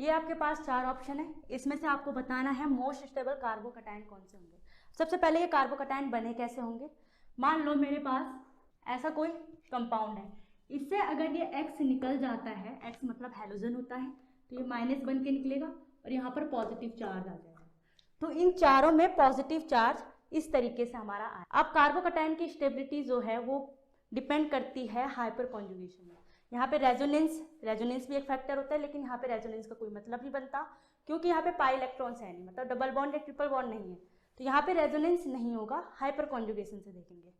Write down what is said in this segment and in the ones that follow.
ये आपके पास 4 ऑप्शन है, इसमें से आपको बताना है मोस्ट स्टेबल कार्बोकटायन कौन से होंगे। सबसे पहले ये कार्बोकटायन बने कैसे होंगे। मान लो मेरे पास ऐसा कोई कंपाउंड है, इससे अगर ये X निकल जाता है, X मतलब हैलोजन होता है, तो ये माइनस बन के निकलेगा और यहाँ पर पॉजिटिव चार्ज आ जाएगा। तो इन चारों में पॉजिटिव चार्ज इस तरीके से हमारा आया। अब कार्बोकटायन की स्टेबिलिटी जो है वो डिपेंड करती है हाइपर कॉन्जुगेशन में। यहाँ पे रेजोनेंस भी एक फैक्टर होता है, लेकिन यहाँ पे रेजोनेंस का कोई मतलब नहीं बनता, क्योंकि यहाँ पे पाई इलेक्ट्रॉन्स है नहीं, मतलब डबल बॉन्ड या ट्रिपल बॉन्ड नहीं है, तो यहाँ पे रेजोनेंस नहीं होगा। हाइपर कॉन्जुगेशन से देखेंगे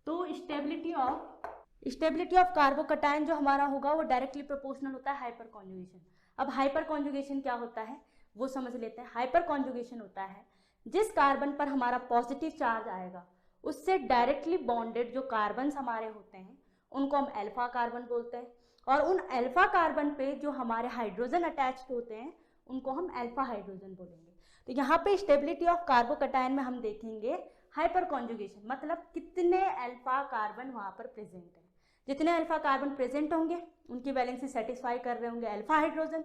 तो स्टेबिलिटी ऑफ कार्बोकटायन जो हमारा होगा वो डायरेक्टली प्रोपोर्शनल होता है हाइपर कॉन्जुगेशन। अब हाइपर कॉन्जुगेशन क्या होता है वो समझ लेते हैं। हाइपर कॉन्जुगेशन होता है जिस कार्बन पर हमारा पॉजिटिव चार्ज आएगा उससे डायरेक्टली बॉन्डेड जो कार्बन्स हमारे होते हैं उनको हम अल्फा कार्बन बोलते हैं, और उन अल्फा कार्बन पे जो हमारे हाइड्रोजन अटैच्ड होते हैं उनको हम अल्फा हाइड्रोजन बोलेंगे। तो यहाँ पे स्टेबिलिटी ऑफ कार्बोकटायन में हम देखेंगे हाइपर कॉन्जुगेशन, मतलब कितने अल्फा कार्बन वहाँ पर प्रेजेंट है। जितने अल्फा कार्बन प्रेजेंट होंगे उनकी वैलेंसी सेटिस्फाई कर रहे होंगे अल्फा हाइड्रोजन,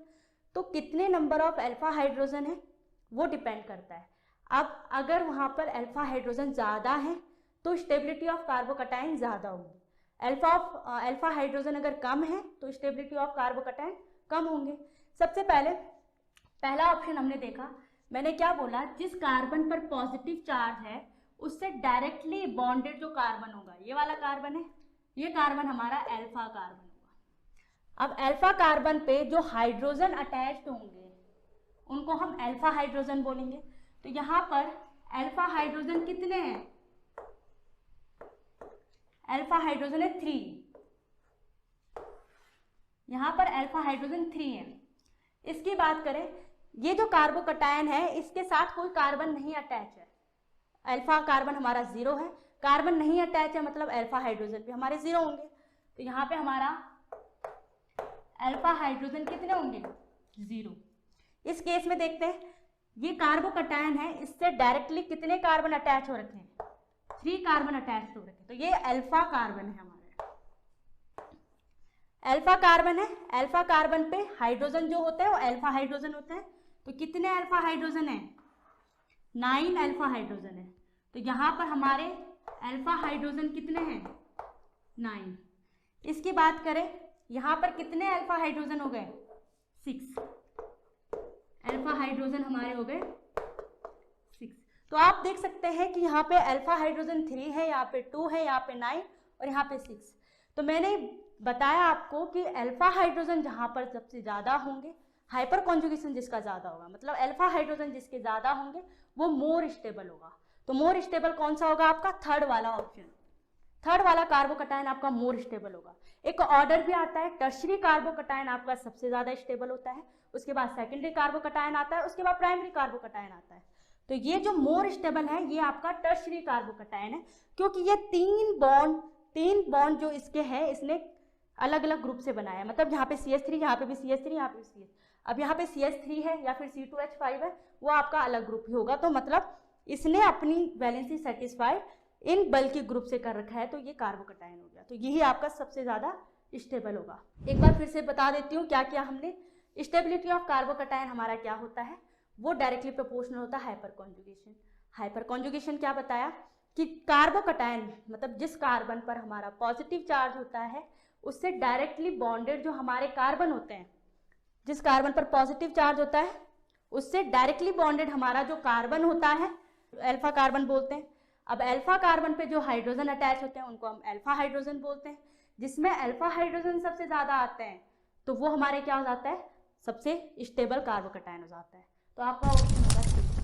तो कितने नंबर ऑफ अल्फा हाइड्रोजन है वो डिपेंड करता है। अब अगर वहाँ पर अल्फा हाइड्रोजन ज़्यादा है तो स्टेबिलिटी ऑफ कार्बोकटायन ज़्यादा होगी। अल्फा हाइड्रोजन अगर कम है तो स्टेबिलिटी ऑफ कार्बोकटायन कम होंगे। सबसे पहला ऑप्शन हमने देखा, मैंने क्या बोला, जिस कार्बन पर पॉजिटिव चार्ज है उससे डायरेक्टली बॉन्डेड जो कार्बन होगा, ये वाला कार्बन है, ये कार्बन हमारा अल्फा कार्बन होगा। अब अल्फा कार्बन पे जो हाइड्रोजन अटैच्ड होंगे उनको हम अल्फा हाइड्रोजन बोलेंगे। तो यहाँ पर अल्फा हाइड्रोजन कितने हैं, अल्फा हाइड्रोजन है 3, यहाँ पर अल्फा हाइड्रोजन 3 है। इसकी बात करें, ये जो कार्बोकटायन है इसके साथ कोई कार्बन नहीं अटैच है, अल्फा कार्बन हमारा 0 है, कार्बन नहीं अटैच है मतलब अल्फा हाइड्रोजन भी हमारे 0 होंगे। तो यहाँ पे हमारा अल्फा हाइड्रोजन कितने होंगे, 0। इस केस में देखते हैं, ये कार्बोकटायन है, इससे डायरेक्टली कितने कार्बन अटैच हो रखे हैं, 3 कार्बन अटैच हो रखे हैं, तो ये अल्फा कार्बन है हमारे। अल्फा कार्बन है, अल्फा कार्बन पे हाइड्रोजन जो होते हैं वो अल्फा हाइड्रोजन होते हैं। तो कितने अल्फा हाइड्रोजन है, 9 अल्फा हाइड्रोजन है। तो यहाँ पर हमारे अल्फा हाइड्रोजन कितने हैं, 9। इसकी बात करें, यहाँ पर कितने अल्फा हाइड्रोजन हो गए, 6 अल्फा हाइड्रोजन हमारे हो गए 6। तो आप देख सकते हैं कि यहाँ पे अल्फा हाइड्रोजन 3 है, यहाँ पे 2 है, यहाँ पे 9 और यहाँ पे 6। तो मैंने बताया आपको कि अल्फा हाइड्रोजन जहाँ पर सबसे ज़्यादा होंगे, हाइपर कॉन्जुगेशन जिसका ज़्यादा होगा, मतलब अल्फा हाइड्रोजन जिसके ज़्यादा होंगे वो मोर स्टेबल होगा। तो मोर स्टेबल कौन सा होगा आपका, थर्ड वाला ऑप्शन, थर्ड वाला कार्बोकटायन आपका मोर स्टेबल होगा। एक ऑर्डर भी आता है, टर्शरी कार्बोकटायन आपका सबसे ज़्यादा स्टेबल होता है, उसके बाद सेकेंडरी कार्बोकटायन आता है, उसके बाद प्राइमरी कार्बोकटायन आता है। तो ये जो मोर स्टेबल है ये आपका टर्शरी कार्बोकटायन है, क्योंकि ये 3 बॉन्ड जो इसके हैं इसने अलग अलग ग्रुप से बनाया है, मतलब यहाँ पे CH3, यहाँ पे भी CH3, यहाँ पे भी CH। अब यहाँ पे CH3 है या फिर C2H5 है, वो आपका अलग ग्रुप ही होगा। तो मतलब इसने अपनी वैलेंसी सेटिस्फाइड इन बल्कि ग्रुप से कर रखा है, तो ये कार्बोकटायन हो गया। तो यही आपका सबसे ज़्यादा स्टेबल होगा। एक बार फिर से बता देती हूँ क्या क्या हमने, स्टेबिलिटी ऑफ कार्बोकटायन हमारा क्या होता है, वो डायरेक्टली प्रोपोर्शनल होता है हाइपर कॉन्जुगेशन। हाइपर कॉन्जुगेशन क्या बताया कि कार्बोकटायन मतलब जिस कार्बन पर हमारा पॉजिटिव चार्ज होता है उससे डायरेक्टली बॉन्डेड जो हमारे कार्बन होते हैं, जिस कार्बन पर पॉजिटिव चार्ज होता है उससे डायरेक्टली बॉन्डेड हमारा जो कार्बन होता है अल्फा कार्बन बोलते हैं। अब अल्फा कार्बन पे जो हाइड्रोजन अटैच होते हैं उनको हम अल्फा हाइड्रोजन बोलते हैं। जिसमें अल्फा हाइड्रोजन सबसे ज़्यादा आते हैं तो वो हमारे क्या हो जाता है, सबसे स्टेबल कार्बोकटायन हो जाता है। तो आपका ऑप्शन होगा